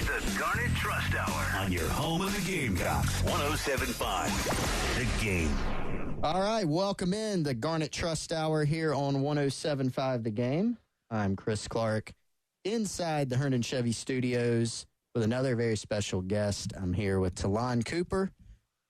the Garnet Trust Hour on your home of the Gamecocks, 107.5 The Game. All right, welcome in the Garnet Trust Hour here on 107.5 The Game. I'm Chris Clark inside the Herndon Chevy Studios with another very special guest. I'm here with Talon Cooper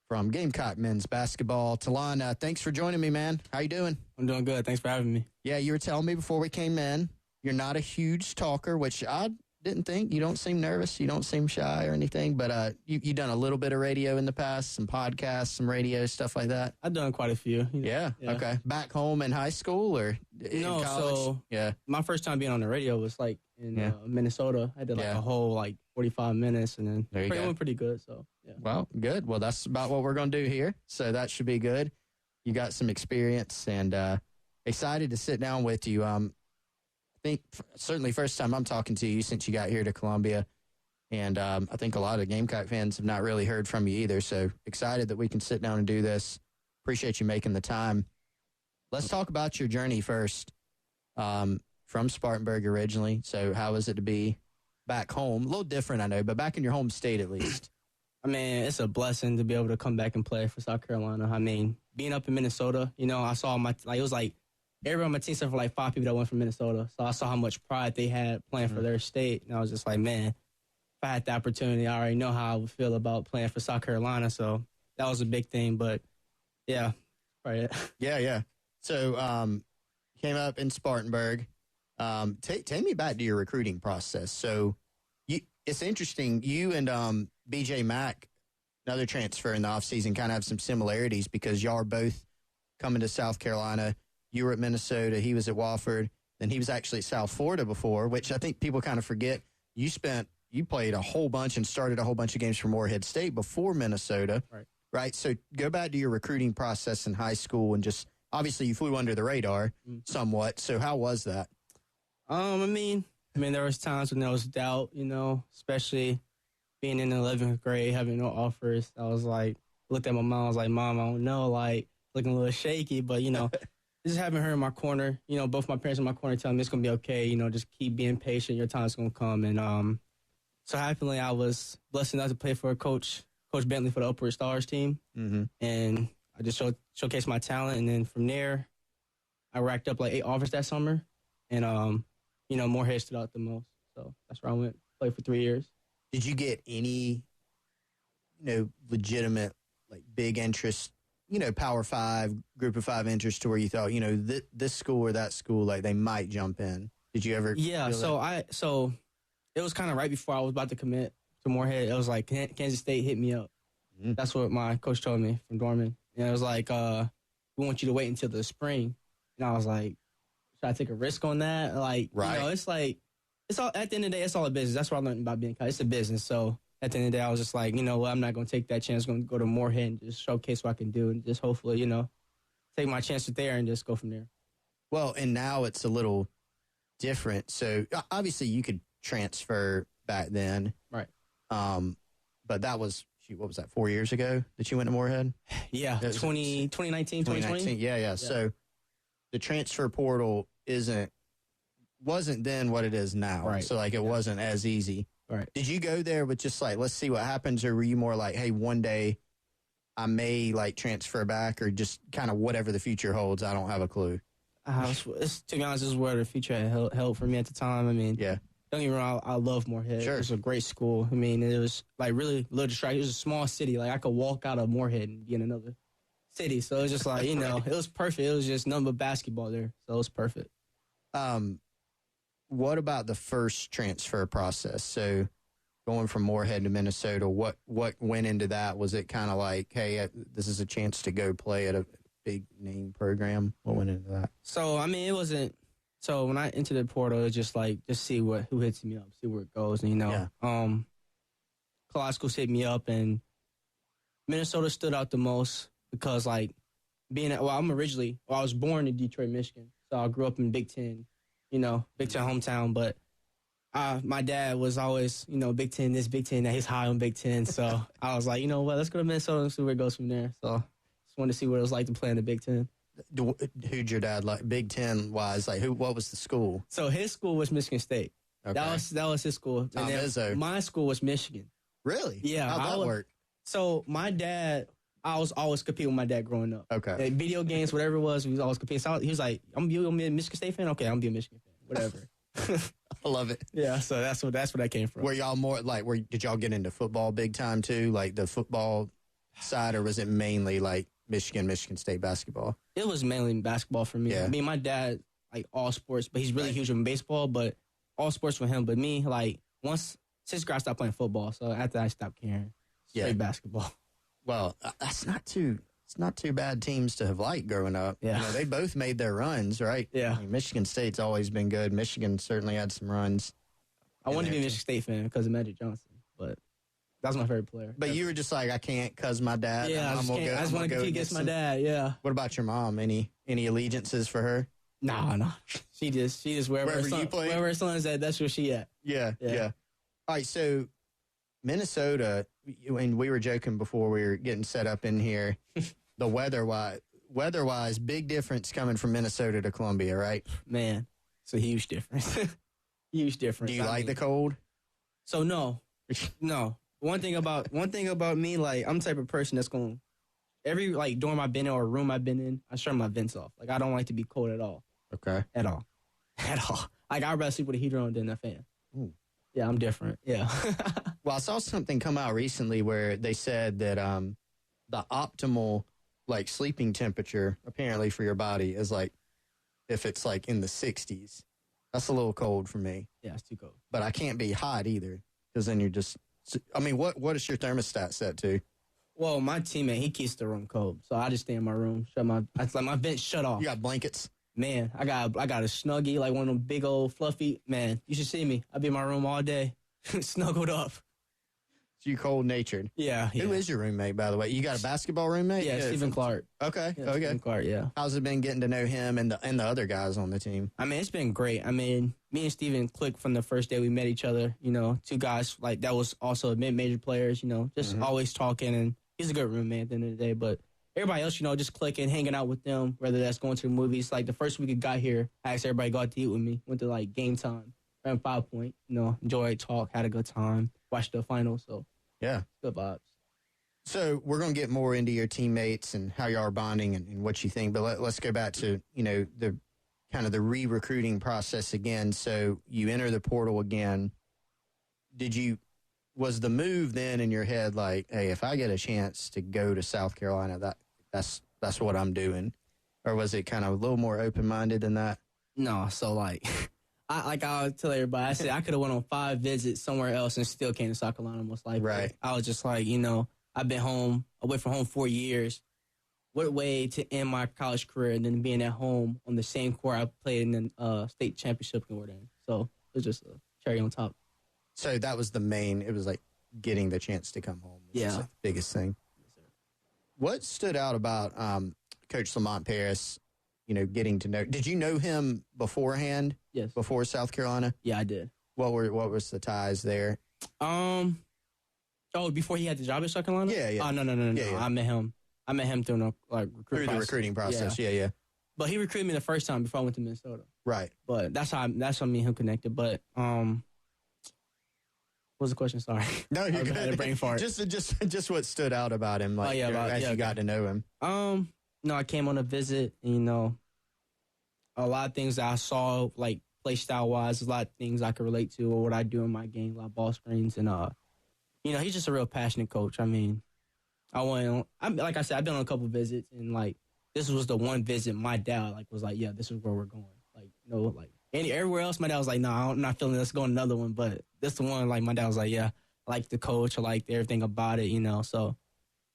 from Gamecock Men's Basketball. Talon, thanks for joining me, man. How you doing? I'm doing good. Thanks for having me. Yeah, you were telling me before we came in, you're not a huge talker, which I didn't think. You don't seem nervous. You don't seem shy or anything, but you've done a little bit of radio in the past, some podcasts, some radio, stuff like that. I've done quite a few. Yeah. Okay. Back home in high school or in college? So yeah. My first time being on the radio was like in Minnesota. I did like a whole 45 minutes and then went pretty good. So yeah. Well, good. Well, that's about what we're going to do here. So that should be good. You got some experience and excited to sit down with you. I think certainly first time I'm talking to you since you got here to Columbia. And I think a lot of Gamecock fans have not really heard from you either. So excited that we can sit down and do this. Appreciate you making the time. Let's talk about your journey first. From Spartanburg originally. So how is it to be back home? A little different, I know, but back in your home state at least. I mean, it's a blessing to be able to come back and play for South Carolina. I mean, being up in Minnesota, I saw it was like everyone on my team except for like 5 people that went from Minnesota. So I saw how much pride they had playing for their state. And I was just like, man, if I had the opportunity, I already know how I would feel about playing for South Carolina. So that was a big thing. But, yeah, probably it. Yeah. So came up in Spartanburg. Take me back to your recruiting process. So it's interesting. You and B.J. Mack, another transfer in the offseason, kind of have some similarities because y'all are both coming to South Carolina. You were at Minnesota. He was at Wofford. Then he was actually at South Florida before, which I think people kind of forget. You played a whole bunch and started a whole bunch of games for Morehead State before Minnesota. Right? So go back to your recruiting process in high school and just obviously you flew under the radar somewhat. So how was that? I mean, there was times when there was doubt, especially being in the 11th grade, having no offers. I was like, looked at my mom, I was like, Mom, I don't know, like, looking a little shaky, but, just having her in my corner, both my parents in my corner telling me it's going to be okay, just keep being patient, your time's going to come. And so happily I was blessed enough to play for Coach Bentley for the Upward Stars team. Mm-hmm. And I just showcased my talent, and then from there, I racked up like 8 offers that summer, and Morehead stood out the most. So that's where I went, played for 3 years. Did you get any, legitimate, like big interest, Power 5, Group of 5 interest to where you thought, this school or that school, like they might jump in? Did you ever? Yeah. So it was kind of right before I was about to commit to Morehead. It was like Kansas State hit me up. Mm-hmm. That's what my coach told me from Dorman. And it was like, we want you to wait until the spring. And I was like, should I take a risk on that? Like, it's like, it's all, at the end of the day, it's all a business. That's what I learned about being college. It's a business. So at the end of the day, I was just like, I'm not going to take that chance. I'm going to go to Morehead and just showcase what I can do and just hopefully, take my chance there and just go from there. Well, and now it's a little different. So obviously you could transfer back then. Right. But that was, what was that, 4 years ago that you went to Morehead? Yeah, 2019, 2020. Yeah. So the transfer portal wasn't then what it is now. Right. So it wasn't as easy. Right. Did you go there with just like, let's see what happens, or were you more like, hey, one day I may transfer back, or just kind of whatever the future holds? I don't have a clue. To be honest, this is where the future had held for me at the time. I mean, yeah. Don't get me wrong, I love Morehead. Sure. It was a great school. I mean, it was really a little distracting. It was a small city. Like I could walk out of Morehead and be in another city. So it was just like, it was perfect. It was just nothing but basketball there. So it was perfect. What about the first transfer process? So going from Morehead to Minnesota, what went into that? Was it kind of like, hey, this is a chance to go play at a big name program? What went into that? So, I mean, it wasn't. So when I entered the portal, it was just see who hits me up, see where it goes. And, college schools hit me up, and Minnesota stood out the most because, I was born in Detroit, Michigan. So I grew up in Big Ten, Big Ten hometown. But my dad was always, Big Ten this, Big Ten that. He's high on Big Ten. So I was like, let's go to Minnesota and see where it goes from there. So just wanted to see what it was like to play in the Big Ten. Who'd your dad like, Big Ten wise? What was the school? So his school was Michigan State. Okay. That was his school. Tom And then Izzo. my school was Michigan. Really? Yeah. How'd that work? So my dad, I was always competing with my dad growing up. Okay. Like, video games, whatever it was, we was always competing. So he was like, "I'm gonna be a Michigan State fan. Okay, I'm gonna be a Michigan fan. Whatever." I love it. Yeah. So that's where that came from. Were y'all more like, did y'all get into football big time too? Like the football side, or was it mainly like Michigan State basketball? It was mainly basketball for me. Yeah. I mean, my dad, like all sports, but he's really huge in baseball, but all sports for him. But me, like, since grade, I stopped playing football. So after I stopped caring, straight basketball. Well, it's not too bad teams to have liked growing up. Yeah. You know, they both made their runs, right? Yeah. I mean, Michigan State's always been good. Michigan certainly had some runs. I wanted to be a Michigan State fan because of Magic Johnson, but that's my favorite player. But you were just like, I can't because my dad. Yeah, I just want to compete against my dad. Yeah. What about your mom? Any allegiances for her? No. She just wherever her son's at, that's where she at. Yeah. All right, so Minnesota, and we were joking before we were getting set up in here, the weather-wise, big difference coming from Minnesota to Columbia, right? Man, it's a huge difference. Huge difference. Do you like the cold? So no. One thing about me, like, I'm the type of person that's going every like dorm I've been in or room I've been in, I shut my vents off. Like, I don't like to be cold at all. Okay. At all. Like, I'd rather sleep with a heater on than a fan. Ooh. Yeah, I'm different. Yeah. Well, I saw something come out recently where they said that the optimal like sleeping temperature apparently for your body is like if it's like in the 60s. That's a little cold for me. Yeah, it's too cold. But I can't be hot either because then you're just. I mean, what is your thermostat set to? Well, my teammate, he keeps the room cold, so I just stay in my room, my vents shut off. You got blankets? Man, I got a Snuggie, like one of them big old fluffy. Man, you should see me. I be in my room all day, snuggled up. So you cold-natured. Yeah. Who is your roommate, by the way? You got a basketball roommate? Yeah, Stephen Clark. Okay. Yeah, Stephen Clark, yeah. How's it been getting to know him and the other guys on the team? I mean, it's been great. I mean, me and Stephen clicked from the first day we met each other. You know, two guys like that was also mid-major players. You know, just always talking, and he's a good roommate at the end of the day. But everybody else, you know, just clicking, hanging out with them. Whether that's going to the movies. Like the first week we got here, I asked everybody to go out to eat with me. Went to like game time, ran 5 Point. You know, enjoyed, talk, had a good time, watched the finals. So. Yeah. Good vibes. So we're going to get more into your teammates and how y'all are bonding and what you think. But let's go back to, you know, the kind of the re-recruiting process again. So you enter the portal again. Was the move then in your head like, hey, if I get a chance to go to South Carolina, that's what I'm doing? Or was it kind of a little more open-minded than that? No. So like... I tell everybody, I said I could have went on 5 visits somewhere else and still came to South Carolina most likely. Right. I was just like, you know, I've been away from home 4 years. What way to end my college career and then being at home on the same court I played in the state championship we were in. So it was just a cherry on top. So that was it was like getting the chance to come home. Yeah. Like the biggest thing. Yes, sir. What stood out about Coach Lamont Paris, you know, getting to know? Did you know him beforehand? Yes. Before South Carolina? Yeah, I did. What was the ties there? Before he had the job at South Carolina? Yeah. Oh, no. Yeah. I met him through the recruiting process. Yeah. But he recruited me the first time before I went to Minnesota. Right. But that's how me and him connected. But what was the question? Sorry. No, you had a brain fart. Just what stood out about him, like you got to know him. No, I came on a visit, and, you know, a lot of things that I saw, like play style wise, a lot of things I could relate to or what I do in my game, a lot of ball screens, and you know, he's just a real passionate coach. I mean, like I said, I've been on a couple visits, and like this was the one visit my dad was like, yeah, this is where we're going. Like, you know, like everywhere else, my dad was like, no, I'm not feeling this. Go another one, but this the one. Like my dad was like, yeah, I like the coach, I like everything about it, you know. So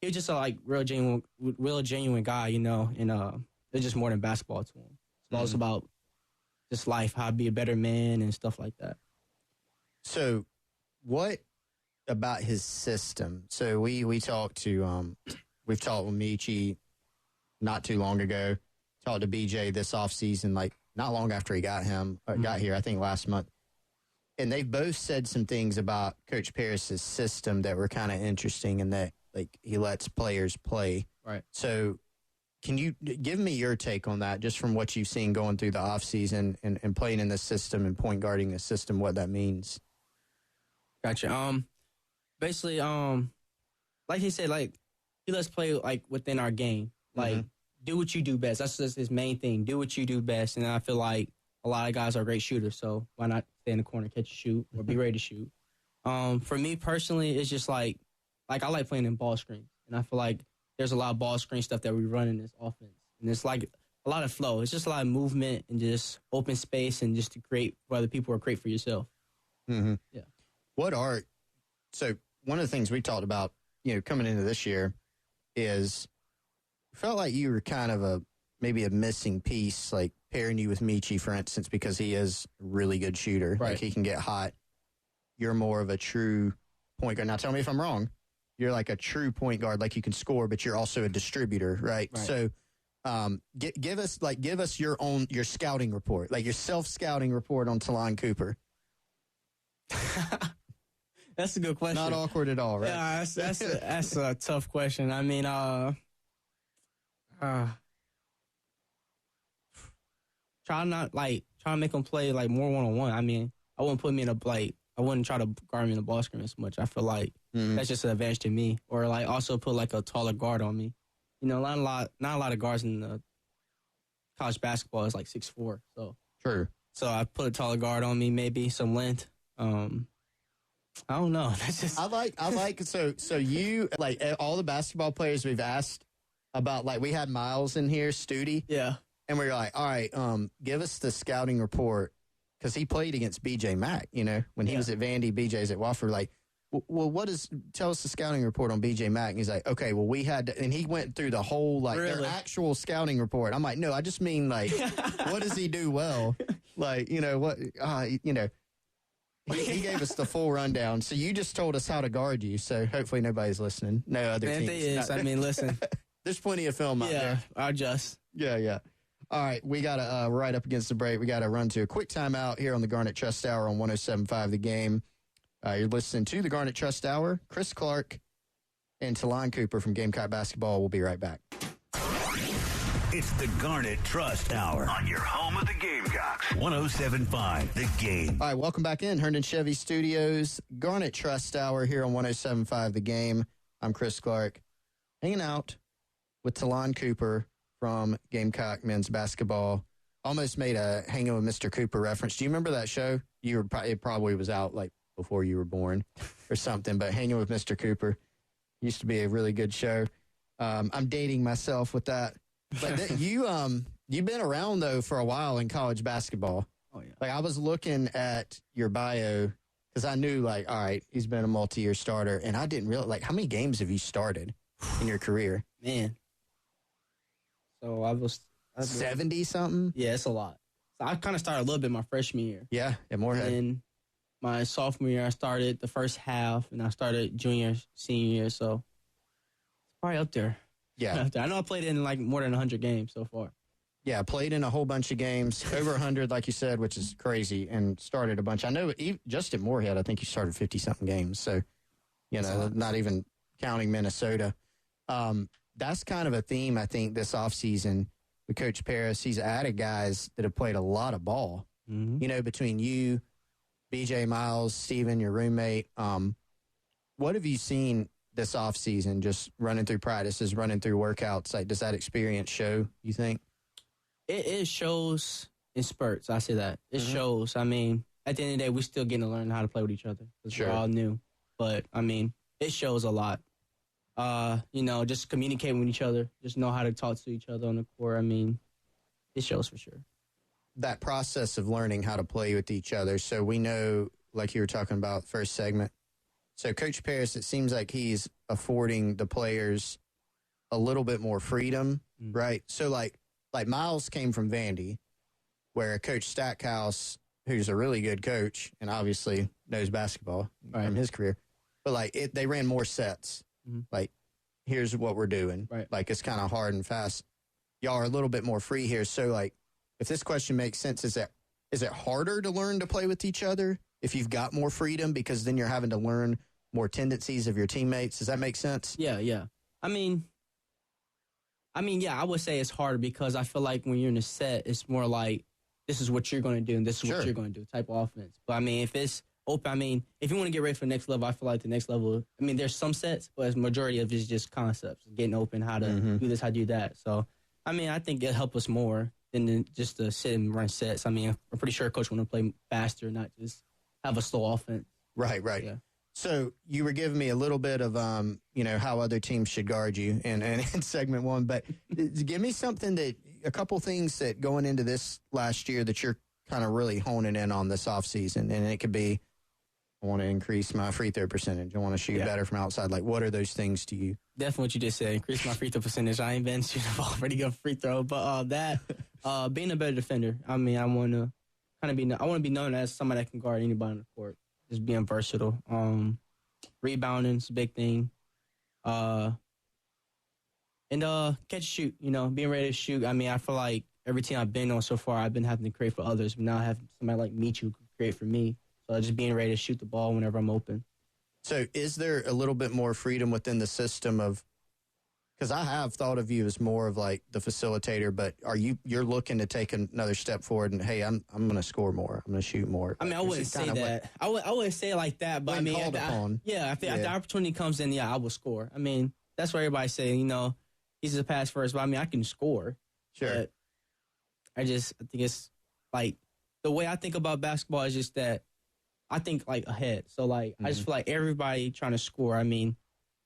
he was just a like real genuine guy, you know, and it's just more than basketball to him. It's also about just life, how to be a better man and stuff like that. So what about his system? So we talked to we've talked with Michi not too long ago, talked to BJ this offseason, like not long after he got here, I think last month. And they've both said some things about Coach Paris's system that were kind of interesting and that like he lets players play. Right. So can you give me your take on that, just from what you've seen going through the offseason and playing in this system and point guarding this system, what that means? Gotcha. Basically, like he said, like, he lets play, like, within our game. Like, do what you do best. That's just his main thing. Do what you do best. And I feel like a lot of guys are great shooters, so why not stay in the corner, catch a shoot, or be ready to shoot? For me personally, it's just like I like playing in ball screens. And I feel like there's a lot of ball screen stuff that we run in this offense. And it's like a lot of flow. It's just a lot of movement and just open space and just to create for other people or create for yourself. Mm-hmm. Yeah. So one of the things we talked about, coming into this year is felt like you were kind of maybe a missing piece, like pairing you with Michi, for instance, because he is a really good shooter. Right. Like, he can get hot. You're more of a true point guard. Now, tell me if I'm wrong. You're like a true point guard, like you can score, but you're also a distributor, right? So give us your scouting report, like your self-scouting report on Talon Cooper. That's a good question. Not awkward at all, right? Yeah, that's a tough question. I mean, try to make him play like more one-on-one. I mean, I wouldn't try to guard him in the ball screen as much. I feel like that's just an advantage to me. Or like also put like a taller guard on me. Not a lot of guards in the college basketball is like 6'4". So true. So I put a taller guard on me, maybe some length. I don't know. That's just I like so you, like, all the basketball players we've asked about, like, we had Miles in here, Studi. Yeah. And we were like, all right, give us the scouting report, because he played against BJ Mack, when he was at Vandy, BJ's at Wofford. Like, well, tell us the scouting report on BJ Mack. And he's like, okay, well, we had to, and he went through the whole, like, their actual scouting report. I'm like, no, I just mean, like, what does he do well? Like, he gave us the full rundown. So you just told us how to guard you. So hopefully nobody's listening. No other teams. Is. I mean, listen. There's plenty of film out there. Yeah, I'll just. Yeah. All right, we got to, right up against the break, we got to run to a quick timeout here on the Garnet Trust Hour on 107.5 The Game. You're listening to the Garnet Trust Hour. Chris Clark and Talon Cooper from Gamecock Basketball. We'll be right back. It's the Garnet Trust Hour on your home of the Gamecocks. 107.5 The Game. All right, welcome back in Herndon Chevy Studios. Garnet Trust Hour here on 107.5 The Game. I'm Chris Clark, hanging out with Talon Cooper from Gamecock men's basketball. Almost made a Hanging with Mr. Cooper reference. Do you remember that show? It probably was out like before you were born or something, but Hanging with Mr. Cooper used to be a really good show. I'm dating myself with that. But you've been around, though, for a while in college basketball. Oh, yeah. Like, I was looking at your bio because I knew, like, all right, he's been a multi-year starter, and I didn't realize, like, how many games have you started in your career? Man. So I was 70-something? Yeah, it's a lot. So I kind of started a little bit my freshman year. Yeah, at Moorhead. And my sophomore year, I started the first half, and I started junior, senior year. So it's probably up there. Yeah. I know I played in like more than 100 games so far. Yeah, played in a whole bunch of games, over 100, like you said, which is crazy, and started a bunch. I know just at Moorhead, I think you started 50-something games. So, not even counting Minnesota. That's kind of a theme, I think, this offseason with Coach Paris. He's added guys that have played a lot of ball. Mm-hmm. Between you, BJ, Miles, Steven, your roommate. What have you seen this offseason, just running through practices, running through workouts? Like, does that experience show, you think? It shows in spurts. I say that. It shows. I mean, at the end of the day, we're still getting to learn how to play with each other. Sure. We're all new. But, I mean, it shows a lot. Just communicating with each other, just know how to talk to each other on the court. I mean, it shows for sure. That process of learning how to play with each other. So we know, like you were talking about first segment. So Coach Paris, it seems like he's affording the players a little bit more freedom, right? So like Miles came from Vandy, where Coach Stackhouse, who's a really good coach and obviously knows basketball from his career, but they ran more sets. Like, here's what we're doing. Right. Like, it's kind of hard and fast. Y'all are a little bit more free here. So, like, if this question makes sense, is it harder to learn to play with each other if you've got more freedom, because then you're having to learn more tendencies of your teammates? Does that make sense? Yeah. I mean, I mean, yeah, I would say it's harder because I feel like when you're in a set, it's more like this is what you're going to do and this is what you're going to do type of offense. But, I mean, if it's open, I mean, if you want to get ready for the next level, I feel like the next level, I mean, there's some sets, but the majority of it is just concepts, getting open, how to do this, how to do that. So, I mean, I think it'll help us more than just to sit and run sets. I mean, I'm pretty sure Coach want to play faster, not just have a slow offense. Right. Yeah. So you were giving me a little bit of, how other teams should guard you in segment one, but give me a couple things that going into this last year that you're kind of really honing in on this offseason. And it could be, I want to increase my free throw percentage. I want to shoot better from outside. Like, what are those things to you? Definitely what you just said. Increase my free throw percentage. I ain't been shooting the ball pretty good free throw, but being a better defender. I mean, I want to be known as somebody that can guard anybody on the court. Just being versatile. Rebounding is a big thing. And catch and shoot, being ready to shoot. I mean, I feel like every team I've been on so far, I've been having to create for others, but now I have somebody like me who can create for me. So just being ready to shoot the ball whenever I'm open. So is there a little bit more freedom within the system of, because I have thought of you as more of like the facilitator, but you're looking to take another step forward and, hey, I'm going to score more. I'm going to shoot more. I mean, I wouldn't say that. I wouldn't say it like that, but I mean, if the opportunity comes in, I will score. I mean, that's what everybody's saying, he's a pass first, but I mean, I can score. Sure. But I think it's like the way I think about basketball is just that I think like ahead. So like, I just feel like everybody trying to score. I mean,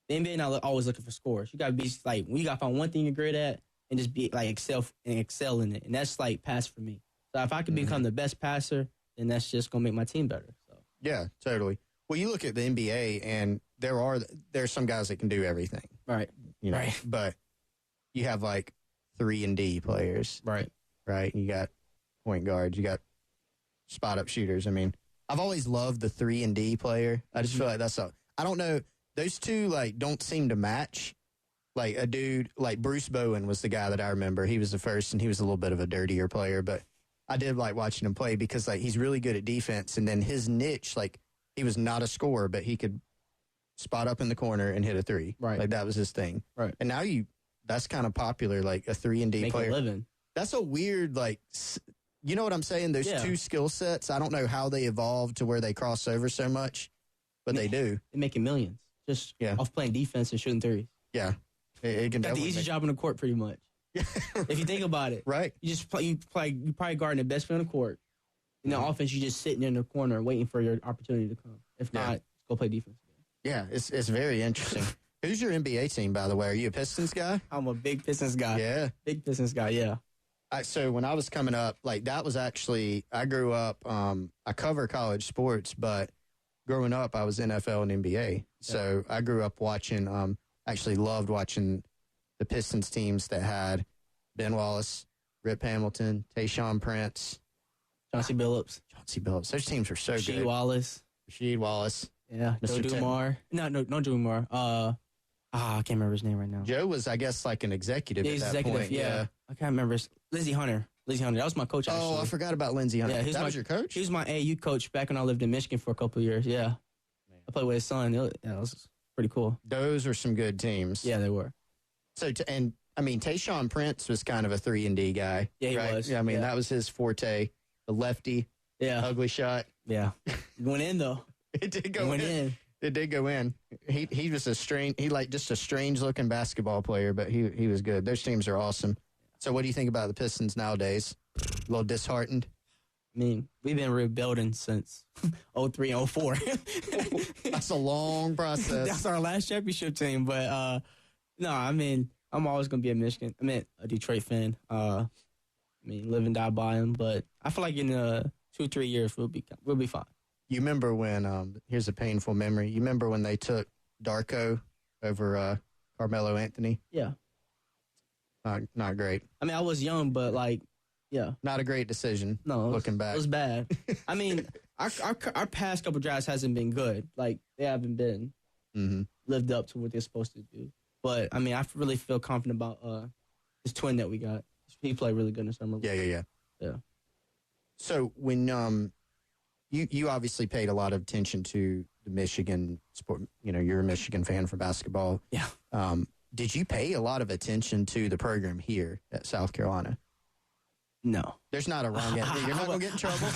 the NBA not always looking for scores. You got to be like, you got to find one thing you're great at and just be like excel in it. And that's like pass for me. So if I can become the best passer, then that's just going to make my team better. So yeah, totally. Well, you look at the NBA and there's some guys that can do everything. Right. Right. But you have like 3-and-D players. Right. Right. You got point guards. You got spot up shooters. I mean, I've always loved the 3-and-D player. I just feel like I don't know. Those two, like, don't seem to match. Like, a dude, like Bruce Bowen was the guy that I remember. He was the first, and he was a little bit of a dirtier player, but I did like watching him play because, like, he's really good at defense, and then his niche, like, he was not a scorer, but he could spot up in the corner and hit a three. Right. Like, that was his thing. Right. And now that's kind of popular, like, a 3-and-D player. Make a living. That's a weird, like, you know what I'm saying? Those two skill sets, I don't know how they evolved to where they cross over so much, but they do. They're making millions. Just off playing defense and shooting threes. Yeah. It can got the easiest job on the court pretty much. If you think about it. Right. You probably guarding the best player on the court. In the offense, you just sitting in the corner waiting for your opportunity to come. If not, go play defense. Yeah, it's very interesting. Who's your NBA team, by the way? Are you a Pistons guy? I'm a big Pistons guy. Yeah. Big Pistons guy, yeah. So when I was coming up, like that was actually, I grew up, I cover college sports, but growing up, I was NFL and NBA. So I grew up watching, actually loved watching the Pistons teams that had Ben Wallace, Rip Hamilton, Tayshaun Prince, Chauncey Billups. Those teams were so good. Rasheed Wallace. Yeah. Joe Dumars. No, Joe Dumars. I can't remember his name right now. Joe was, I guess, like an executive at that point. Yeah. I can't remember. Lindsey Hunter. That was my coach, actually. Oh, I forgot about Lindsey Hunter. Yeah, that was your coach? He was my AU coach back when I lived in Michigan for a couple of years. Yeah. Man. I played with his son. It was pretty cool. Those were some good teams. Yeah, they were. So, Tayshaun Prince was kind of a 3-and-D guy. Yeah, he right? was. Yeah, that was his forte. The lefty. Yeah. Ugly shot. Yeah. It went in, though. It did go in. It did go in. He was just a strange looking basketball player, but he was good. Those teams are awesome. So what do you think about the Pistons nowadays? A little disheartened? I mean, we've been rebuilding since 03 and 04. That's a long process. That's our last championship team. But, no, I mean, I'm always going to be a Detroit fan. Live and die by him. But I feel like in 2-3 years, we'll be fine. You remember when, here's a painful memory. You remember when they took Darko over Carmelo Anthony? Yeah. Not great. I was young, but yeah. Not a great decision. No, looking back. It was bad. Our past couple drafts hasn't been good. Like, they haven't been lived up to what they're supposed to do. But, I really feel confident about this twin that we got. He played really good in the summer. Yeah. So, when you obviously paid a lot of attention to the Michigan sport, you're a Michigan fan for basketball. Yeah. did you pay a lot of attention to the program here at South Carolina? No. There's not a wrong answer. You're not going to get in trouble.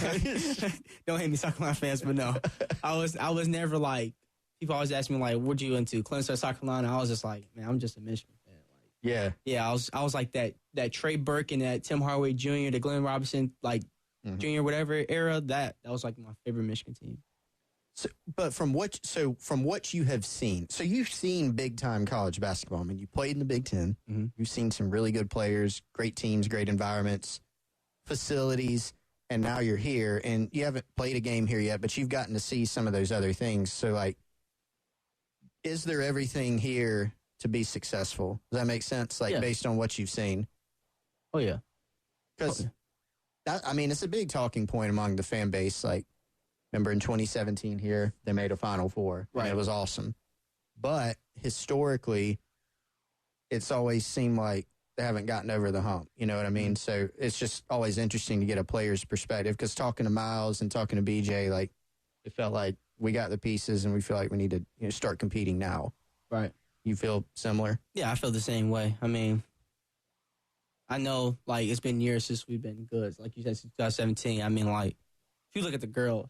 Don't hate me, South Carolina fans, but no. I was never like, people always ask me, like, what you into? Clemson or South Carolina? I was just like, man, I'm just a Michigan fan. Like, yeah, I was like that Trey Burke and that Tim Hardaway Jr., the Glenn Robinson, like, junior, whatever era, that was like my favorite Michigan team. So, but from what you have seen, so you've seen big time college basketball. I mean, you played in the Big Ten. Mm-hmm. You've seen some really good players, great teams, great environments, facilities, and now you're here. And you haven't played a game here yet, but you've gotten to see some of those other things. So, like, is there everything here to be successful? Does that make sense? Like, based on what you've seen? Oh, yeah. Because, it's a big talking point among the fan base. Like, remember in 2017 here, they made a Final Four. Right. And it was awesome. But historically, it's always seemed like they haven't gotten over the hump. You know what I mean? So it's just always interesting to get a player's perspective, because talking to Miles and talking to BJ, like, it felt like we got the pieces and we feel like we need to start competing now. Right. You feel similar? Yeah, I feel the same way. I mean, I know, like, it's been years since we've been good. Like you said, since 2017. I mean, like, if you look at the girls,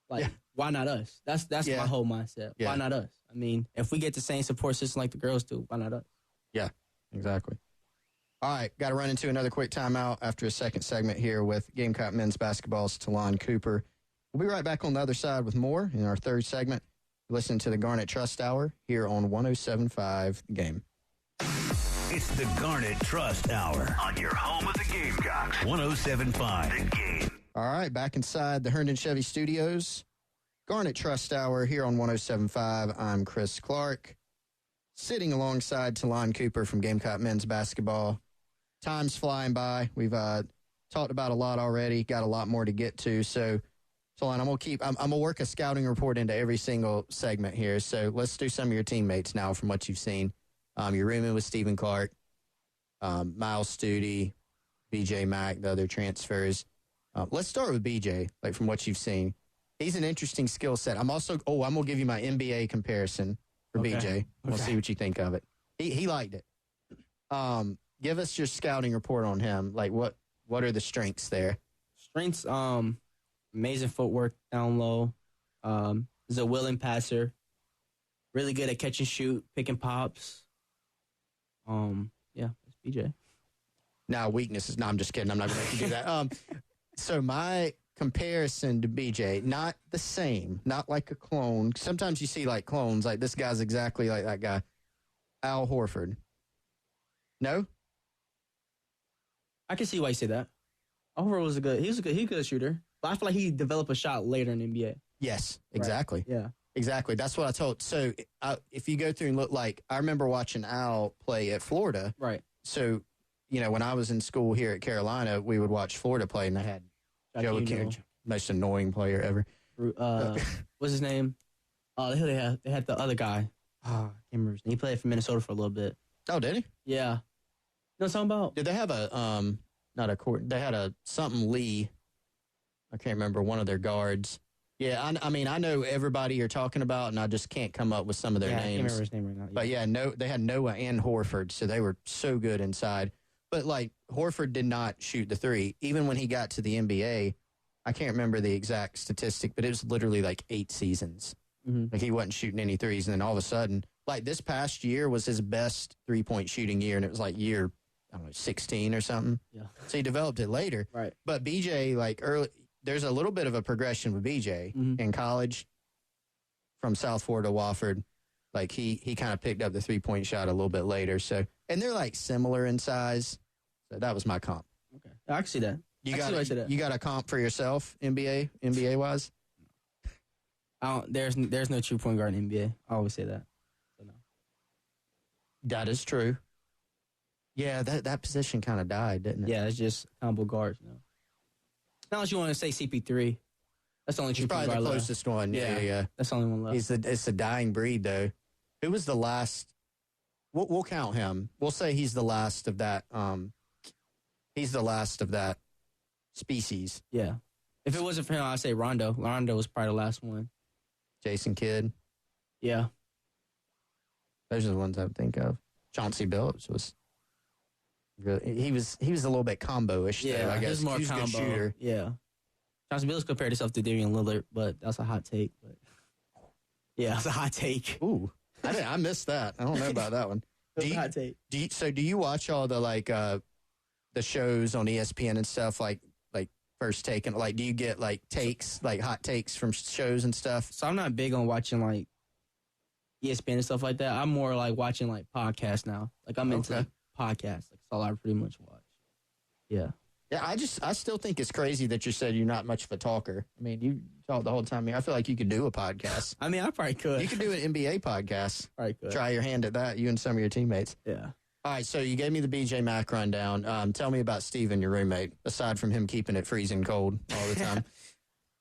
like, why not us? That's my whole mindset. Yeah. Why not us? I mean, if we get the same support system like the girls do, why not us? Yeah, exactly. All right, got to run into another quick timeout after a second segment here with Gamecock men's basketball's Talon Cooper. We'll be right back on the other side with more in our third segment. Listen to the Garnet Trust Hour here on 107.5 The Game. It's the Garnet Trust Hour on your home of the Gamecocks. 107.5 The Game. All right, back inside the Herndon Chevy Studios. Garnet Trust Hour here on 107.5. I'm Chris Clark. Sitting alongside Talon Cooper from Gamecock men's basketball. Time's flying by. We've talked about a lot already. Got a lot more to get to. So, Talon, I'm gonna work a scouting report into every single segment here. So let's do some of your teammates now from what you've seen. You're rooming with Stephen Clark, Miles Studi, BJ Mack, the other transfers. Let's start with BJ, like from what you've seen. He's an interesting skill set. I'm gonna give you my NBA comparison for BJ. We'll see what you think of it. He liked it. Give us your scouting report on him. Like, what are the strengths there? Strengths, amazing footwork down low. Is a willing passer. Really good at catch and shoot, picking pops. Yeah, it's BJ. Now, weaknesses. No, I'm just kidding. I'm not going to make you do that. So my comparison to BJ, not the same, not like a clone. Sometimes you see like clones, like this guy's exactly like that guy. Al Horford. No? I can see why you say that. Horford was he's a good shooter. But I feel like he developed a shot later in the NBA. Yes, exactly. Right. Yeah. Exactly. That's what I told. So if you go through and look, like, I remember watching Al play at Florida. Right. So, when I was in school here at Carolina, we would watch Florida play, and they had Joe King, most annoying player ever. What's his name? They had the other guy. I can't remember his name. He played for Minnesota for a little bit. Oh, did he? Yeah. You know what I'm talking about? Did they have not a court, they had a something Lee. I can't remember, one of their guards. Yeah, I know everybody you're talking about, and I just can't come up with some of their names. I can't remember his name right now. Yeah. But they had Noah and Horford, so they were so good inside. But, like, Horford did not shoot the three. Even when he got to the NBA, I can't remember the exact statistic, but it was literally like 8 seasons. Mm-hmm. Like, he wasn't shooting any threes, and then all of a sudden, like, this past year was his best three-point shooting year, and it was like year, 16 or something. Yeah. So he developed it later. Right. But BJ, like, there's a little bit of a progression with BJ in college from South Florida to Wofford. Like, he kind of picked up the three-point shot a little bit later. So, and they're, like, similar in size. So that was my comp. Okay. I can see that. You got a comp for yourself, NBA-wise? There's no true point guard in NBA. I always say that. So no. That is true. Yeah, that position kind of died, didn't it? Yeah, it's just combo guards. Not unless you want to say CP3. That's the only true point guard left. Probably the closest one. Yeah. That's the only one left. It's a dying breed, though. Who was the last? We'll count him. We'll say he's the last of that. He's the last of that species. Yeah. If it wasn't for him, I'd say Rondo. Rondo was probably the last one. Jason Kidd. Yeah. Those are the ones I would think of. Chauncey Billups was really, he was a little bit combo-ish, though, I guess. He was more a good combo. shooter. Yeah. Chauncey Billups compared himself to Damian Lillard, but that's a hot take. But yeah, that's a hot take. Ooh, I missed that. I don't know about that one. That's a hot take. Do you watch all the the shows on ESPN and stuff like First Take, and do you get takes, hot takes from shows and stuff? So I'm not big on watching ESPN and stuff like that. I'm more watching podcasts now. I'm into podcasts. That's all I pretty much watch. Yeah. Yeah, I still think it's crazy that you said you're not much of a talker. I mean, you talk the whole time. I feel like you could do a podcast. I mean, I probably could. You could do an NBA podcast. Probably could. Try your hand at that, you and some of your teammates. Yeah. All right, so you gave me the BJ Mack rundown. Tell me about Steven, your roommate, aside from him keeping it freezing cold all the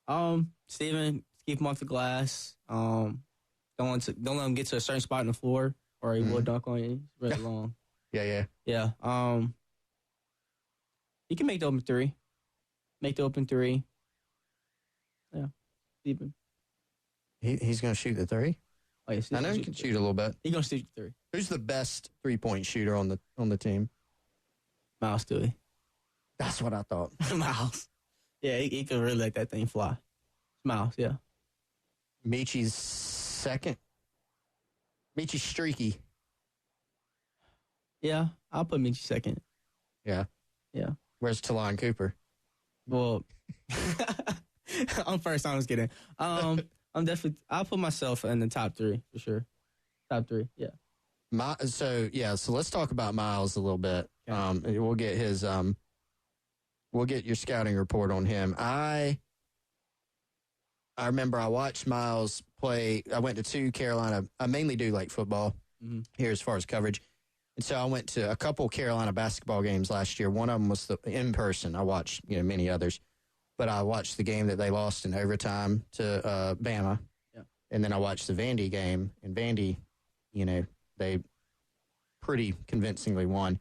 time. Steven, keep him off the glass. Don't let him get to a certain spot on the floor, or he will dunk on you. It's really long. Yeah. Yeah. He can make the open three. Yeah. Steven. He's going to shoot the three? Oh, yeah, I know he can shoot a little bit. He's going to shoot the three. Who's the best three-point shooter on the team? Miles Dewey. That's what I thought. Miles. Yeah, he could really let that thing fly. Miles, yeah. Michi's second. Michi's streaky. Yeah, I'll put Michi second. Yeah. Where's Talon Cooper? Well, I'm first. I was kidding. I'm definitely. I'll put myself in the top three for sure. Top three, yeah. So let's talk about Miles a little bit. Okay. We'll get his. We'll get your scouting report on him. I remember I watched Miles play. I went to 2 Carolina. I mainly do football here as far as coverage. And so I went to a couple Carolina basketball games last year. One of them was in person. I watched, many others. But I watched the game that they lost in overtime to Bama. Yeah. And then I watched the Vandy game. And Vandy, they pretty convincingly won.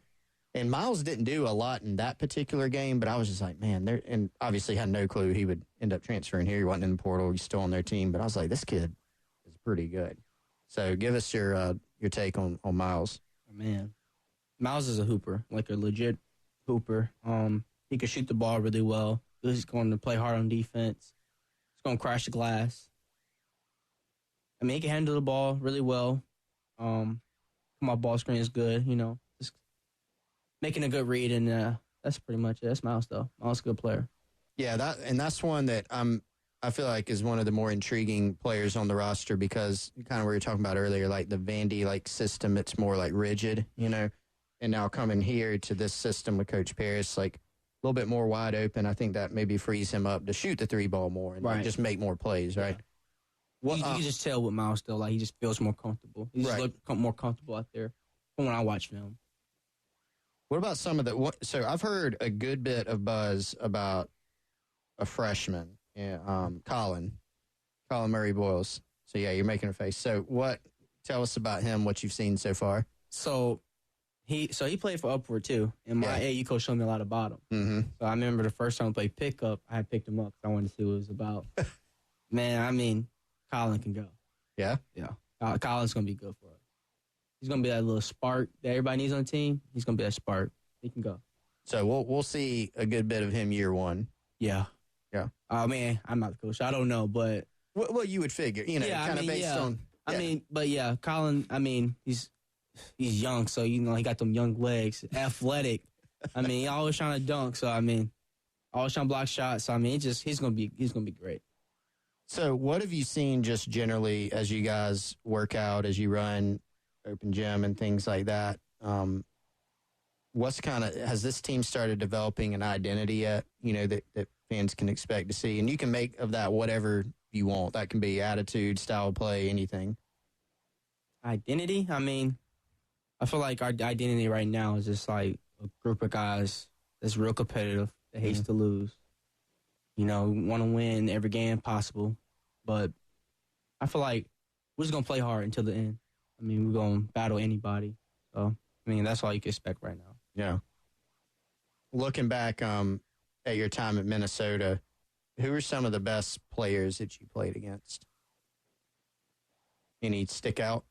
And Miles didn't do a lot in that particular game, but I was just like, man, and obviously had no clue he would end up transferring here. He wasn't in the portal. He's still on their team. But I was like, this kid is pretty good. So give us your take on Miles. Man, Miles is a hooper, a legit hooper. He can shoot the ball really well. He's going to play hard on defense. He's going to crash the glass. I mean, he can handle the ball really well. Come off ball screen is good, just making a good read, and that's pretty much it. That's Miles, though. Miles is a good player. Yeah, that's one that I feel like is one of the more intriguing players on the roster because kind of what you were talking about earlier, the Vandy system, it's more rigid, and now coming here to this system with Coach Paris, a little bit more wide open. I think that maybe frees him up to shoot the 3-ball more and just make more plays, right? Well, you can just tell with Miles still, he just feels more comfortable. He just looks more comfortable out there from when I watch film. What about some of the? So I've heard a good bit of buzz about a freshman. Yeah, Colin Murray Boyles. So yeah, you're making a face. So tell us about him, what you've seen so far. So he played for Upward too, and my AU coach showed me a lot about him. Mm-hmm. So I remember the first time I played pickup, I had picked him up because I wanted to see what it was about. Man, I mean, Colin can go. Yeah? Yeah. Colin's going to be good for us. He's going to be that little spark that everybody needs on the team. He's going to be that spark. He can go. So we'll see a good bit of him year one. Yeah. Yeah. Oh, man, I'm not the coach. I don't know, but. Well, you would figure, kind of based on. Yeah. I mean, but yeah, Colin, I mean, he's young, so, he got them young legs, athletic. I mean, he always trying to dunk, so, I mean, always trying to block shots. So, I mean, he's going to be great. So what have you seen just generally as you guys work out, as you run open gym and things like that? Has this team started developing an identity yet, that fans can expect to see? And you can make of that whatever you want. That can be attitude, style of play, anything. Identity? I mean, I feel like our identity right now is just a group of guys that's real competitive, that hates to lose. Want to win every game possible. But I feel like we're just going to play hard until the end. I mean, we're going to battle anybody. So, I mean, that's all you can expect right now. Yeah. Looking back at your time at Minnesota, who are some of the best players that you played against? Any stick out?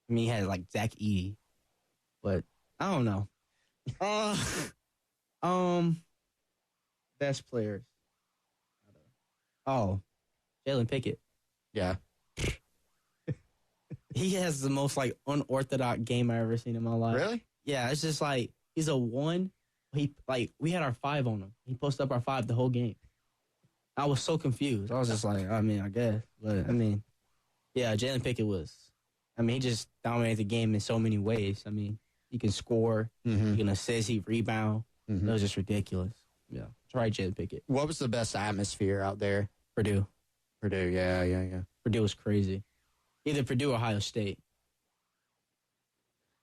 I mean, he had Zach Edey. But I don't know. Best players. Oh, Jalen Pickett. Yeah. He has the most like unorthodox game I've ever seen in my life. Really? Yeah, it's just like he's a 1. We had our 5 on him. He posted up our 5 the whole game. I was so confused. I was just like, I guess. But yeah, Jalen Pickett he just dominated the game in so many ways. He can score, he can assist, he rebound. It was just ridiculous. Yeah. Try Jalen Pickett. What was the best atmosphere out there? Purdue, yeah. Purdue was crazy. Either Purdue or Ohio State.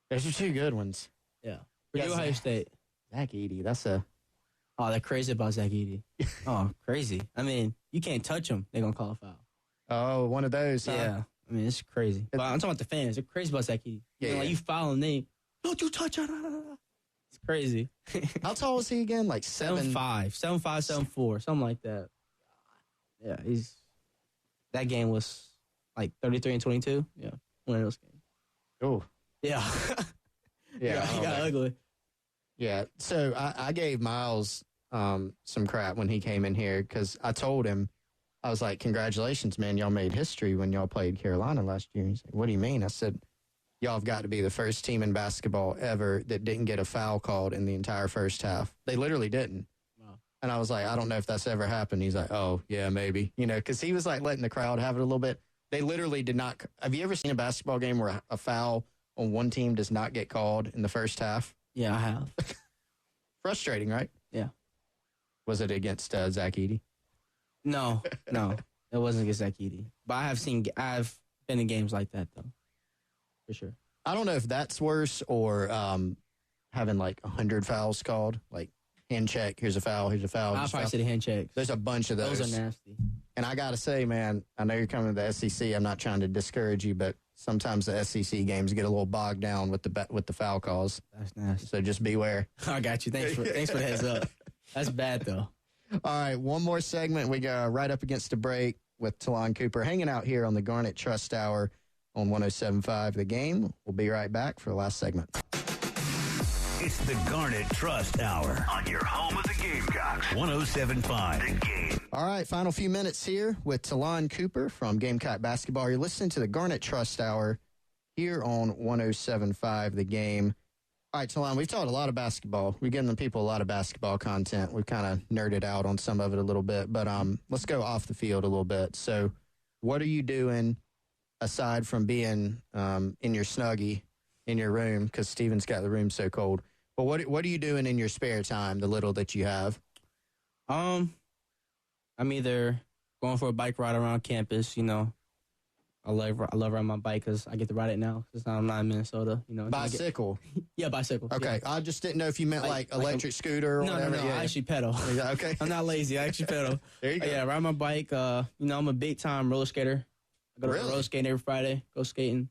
Those are 2 good ones. Yeah. Purdue, Ohio State. Zach Edey, Oh, they're crazy about Zach Edey. Oh, crazy. You can't touch them. They're going to call a foul. Oh, one of those, huh? Yeah. It's crazy. But I'm talking about the fans. They're crazy about Zach Edey. Yeah. You foul and don't you touch it. It's crazy. How tall is he again? Like 7'5", 7'5", 7'4", something like that. Yeah, that game was like 33-22. Yeah, one of those games. Oh. Yeah. Yeah. He got ugly. Yeah. So I gave Miles some crap when he came in here because I told him, I was like, congratulations, man. Y'all made history when y'all played Carolina last year. He's like, what do you mean? I said, y'all have got to be the first team in basketball ever that didn't get a foul called in the entire first half. They literally didn't. Wow. And I was like, I don't know if that's ever happened. He's like, oh, yeah, maybe. Because he was like letting the crowd have it a little bit. They literally did not. Have you ever seen a basketball game where a foul on one team does not get called in the first half? Yeah, I have. Frustrating, right? Yeah. Was it against Zach Edey? No, it wasn't against Zach Edey. But I've been in games like that though, for sure. I don't know if that's worse or having like 100 fouls called, like hand check. Here's a foul. Here's a foul. I'll probably say the hand checks. There's a bunch of those. Those are nasty. And I gotta say, man, I know you're coming to the SEC. I'm not trying to discourage you, but sometimes the SEC games get a little bogged down with the foul calls. That's nasty. So just beware. I got you. Thanks for the heads up. That's bad though. All right, one more segment. We go right up against a break with Talon Cooper hanging out here on the Garnet Trust Hour on 107.5 The Game. We'll be right back for the last segment. It's the Garnet Trust Hour on your home of the Gamecocks. 107.5 The Game. All right, final few minutes here with Talon Cooper from Gamecock Basketball. You're listening to the Garnet Trust Hour here on 107.5 The Game. All right, Talon, we've talked a lot of basketball. We've given the people a lot of basketball content. We've kind of nerded out on some of it a little bit, but let's go off the field a little bit. So what are you doing aside from being in your Snuggie in your room, because Steven's got the room so cold? But what are you doing in your spare time, the little that you have? I'm either going for a bike ride around campus, I love riding my bike because I get to ride it now since I'm not in Minnesota. Bicycle? Yeah, bicycle. Okay, yeah. I just didn't know if you meant like electric scooter or whatever. No, I actually pedal. Okay. I'm not lazy. I actually pedal. There you go. Yeah, ride my bike. I'm a big-time roller skater. I go to roller skating every Friday, go skating.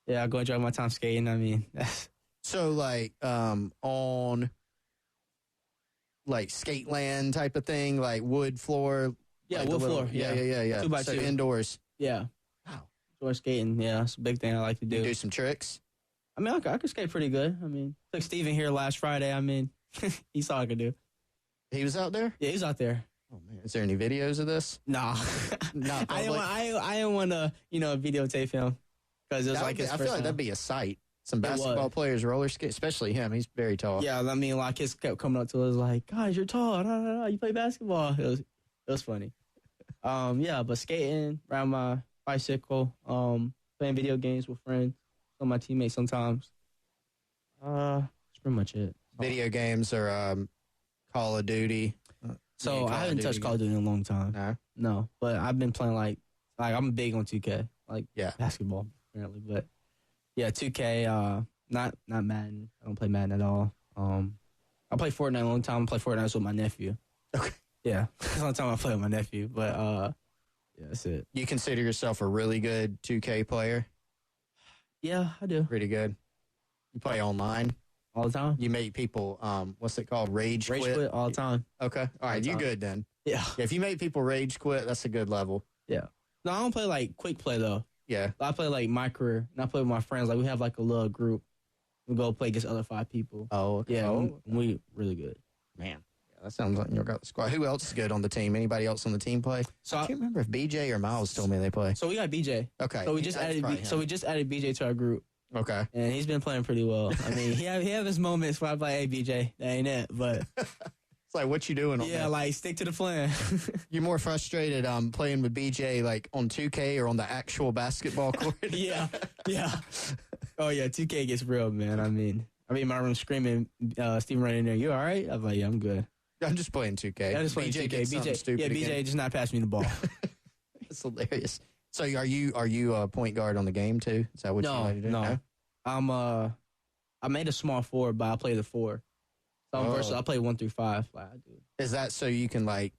Yeah, I go enjoy my time skating. So, like, on, like, skate land type of thing, like wood floor? Yeah, like wood floor. Yeah. 2x2. So indoors. Yeah. Wow. Indoor skating. Yeah, it's a big thing I like to do. You do some tricks? I could skate pretty good. Took Steven here last Friday. He saw I could do. He was out there? Yeah, he's out there. Oh, man. Is there any videos of this? Nah. Not I didn't want to, videotape him. Because it was like his I feel like that'd be a sight. Some basketball players roller skate, especially him. He's very tall. Yeah, kids kept coming up to us like, "Guys, you're tall. You play basketball." It was funny. But skating, riding my bicycle, playing video games with friends, some of my teammates sometimes. That's pretty much it. Video games or Call of Duty. So I haven't touched Call of Duty in a long time. No, but I've been playing like I'm big on 2K, basketball apparently, but. Yeah, 2K, not Madden. I don't play Madden at all. I play Fortnite a long time. I play Fortnite with my nephew. Okay. Yeah, that's the only time I play with my nephew. But, yeah, that's it. You consider yourself a really good 2K player? Yeah, I do. Pretty good. You play online? All the time. You make people, what's it called, rage quit? Rage quit all the time. Okay. All right, you good then. Yeah. If you make people rage quit, that's a good level. Yeah. No, I don't play, quick play, though. Yeah. I play, my career, and I play with my friends. We have, a little group. We go play against other 5 people. Oh, okay. Yeah, we really good. Man, yeah, that sounds like you got the squad. Who else is good on the team? Anybody else on the team play? So I can't remember if BJ or Miles told me they play. So we got BJ. Okay. So we just added BJ to our group. Okay. And he's been playing pretty well. I mean, he have his moments where I'm like, hey, BJ, that ain't it. But it's like, what you doing on that? like, stick to the plan. You're more frustrated playing with BJ like on 2K or on the actual basketball court? Yeah. Oh, yeah, 2K gets real, man. I'm in my room screaming, Steven right in there, you all right? I'm like, yeah, I'm good. I'm just playing 2K. I'm just playing 2K. BJ just not passing me the ball. It's hilarious. So are you a point guard on the game too? Is that what you like to do? No. I made a small forward, but I play the 4. So I play 1 through 5. Like I do. Is that so you can like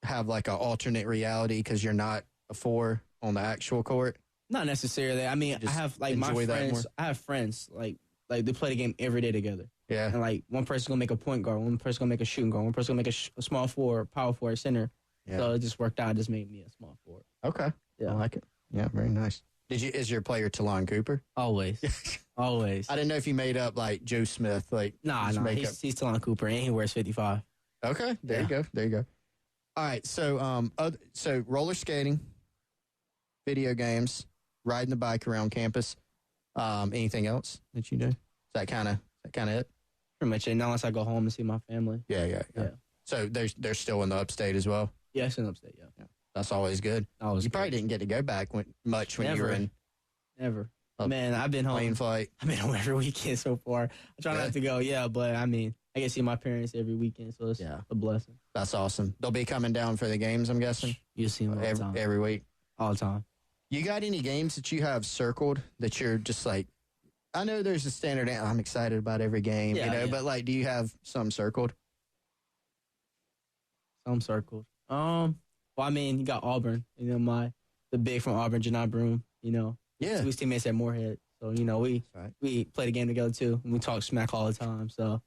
have like an alternate reality because you're not a 4 on the actual court? Not necessarily. I mean, I have like my friends. I have friends like they play the game every day together. Yeah. And like one person's gonna make a point guard, one person's gonna make a shooting guard, one person's gonna make a small forward, power forward, center. Yeah. So it just worked out. It just made me a small forward. Okay. Yeah, I like it. Yeah, very nice. Is your player Talon Cooper? Always. Always. I didn't know if you made up like Joe Smith. Like Nah, he's Talon Cooper and he wears 55. Okay. There you go. All right. So so roller skating, video games, riding the bike around campus. Anything else that you do? Is that kind of it? Pretty much it. Not unless I go home and see my family. Yeah. So they're still in the upstate as well? Yeah, it's in the upstate, yeah. That's always good. You probably didn't get to go back much when you were in. Never. Man, I've been home. Plane flight. I've been home every weekend so far. I try not to go, but I mean, I get to see my parents every weekend, so it's a blessing. That's awesome. They'll be coming down for the games, I'm guessing? You'll see them all the time. Every week? All the time. You got any games that you have circled that you're just like, I know there's a standard, I'm excited about every game, but like, do you have some circled? Some circled. Well, I mean, you got Auburn, the big from Auburn, Janai Broom, Yeah. So we teammates at Moorhead. So, we play the game together too, and we talk smack all the time. So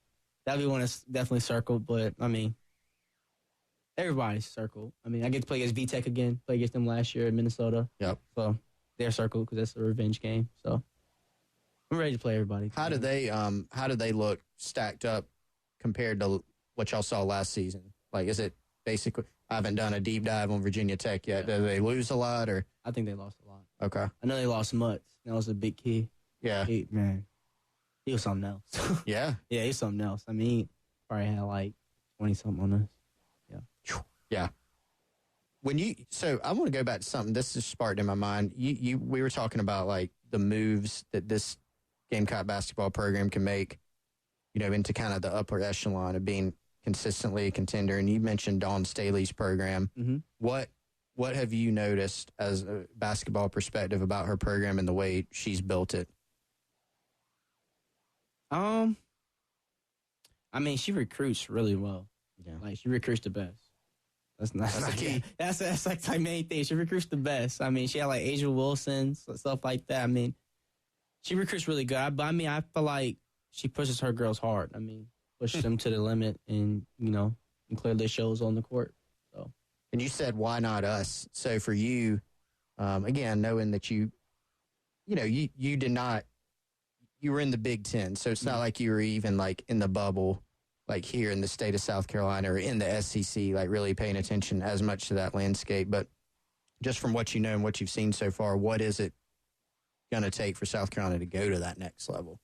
that'd be one that's definitely circled, but I mean, everybody's circled. I mean, I get to play against VTech again, play against them last year in Minnesota. Yep. So they're circled because that's a revenge game. So I'm ready to play everybody. How do they look stacked up compared to what y'all saw last season? Like, is it basically, I haven't done a deep dive on Virginia Tech yet. Yeah. Do they lose a lot or? I think they lost a lot. Okay. I know they lost Mutz. That was a big key. Yeah. He was something else. Yeah. Yeah, he's something else. I mean, he probably had like 20-something on us. Yeah. Yeah. So I want to go back to something. This just sparked in my mind. We were talking about like the moves that this Gamecock basketball program can make, into kind of the upper echelon of being consistently a contender. And you mentioned Dawn Staley's program. Mm-hmm. What have you noticed as a basketball perspective about her program and the way she's built it? I mean, she recruits really well. Yeah. Like, she recruits the best. That's the key. That's like the main thing. She recruits the best. I mean, she had like Asia Wilson, stuff like that. I mean, she recruits really good. But I mean, I feel like she pushes her girls hard. I mean, pushes them to the limit, and and clearly shows on the court. So. And you said, why not us? So for you, again, knowing that you did not, you were in the Big Ten, so it's not like you were even like in the bubble, like here in the state of South Carolina or in the SEC, like really paying attention as much to that landscape. But just from what you know and what you've seen so far, what is it going to take for South Carolina to go to that next level?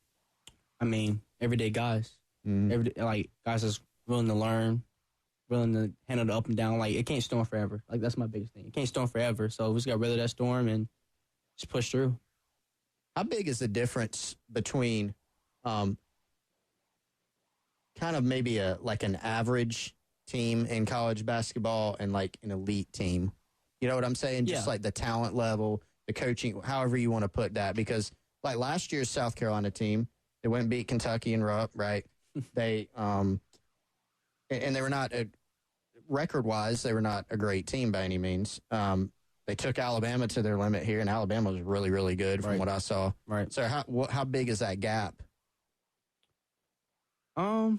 I mean, everyday guys. Everyday, guys that's willing to learn, willing to handle the up and down. Like, it can't storm forever. Like, that's my biggest thing. It can't storm forever. So we just got to weather that storm and just push through. How big is the difference between kind of maybe an average team in college basketball and like an elite team? You know what I'm saying? Just like the talent level, the coaching, however you want to put that. Because like last year's South Carolina team, they went and beat Kentucky and Rupp, right? They and they were not record-wise, they were not a great team by any means. They took Alabama to their limit here, and Alabama was really, really good from what I saw. Right. So how big is that gap? For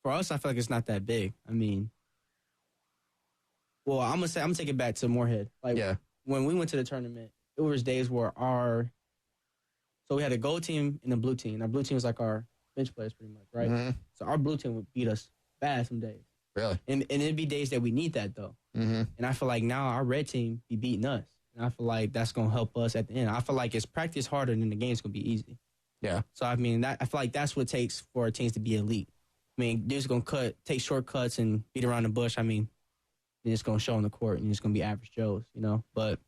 us, I feel like it's not that big. I mean, well, I'm gonna take it back to Moorhead. Like, when we went to the tournament, it was days where our So we had a gold team and a blue team. Our blue team was like our bench players pretty much, right? Mm-hmm. So our blue team would beat us bad some days. Really? And it'd be days that we need that, though. Mm-hmm. And I feel like now our red team be beating us. And I feel like that's going to help us at the end. I feel like it's practice harder than the game's going to be easy. Yeah. So, I mean, I feel like that's what it takes for our teams to be elite. I mean, they're just going to take shortcuts and beat around the bush. I mean, it's going to show on the court, and it's going to be average Joes, you know? But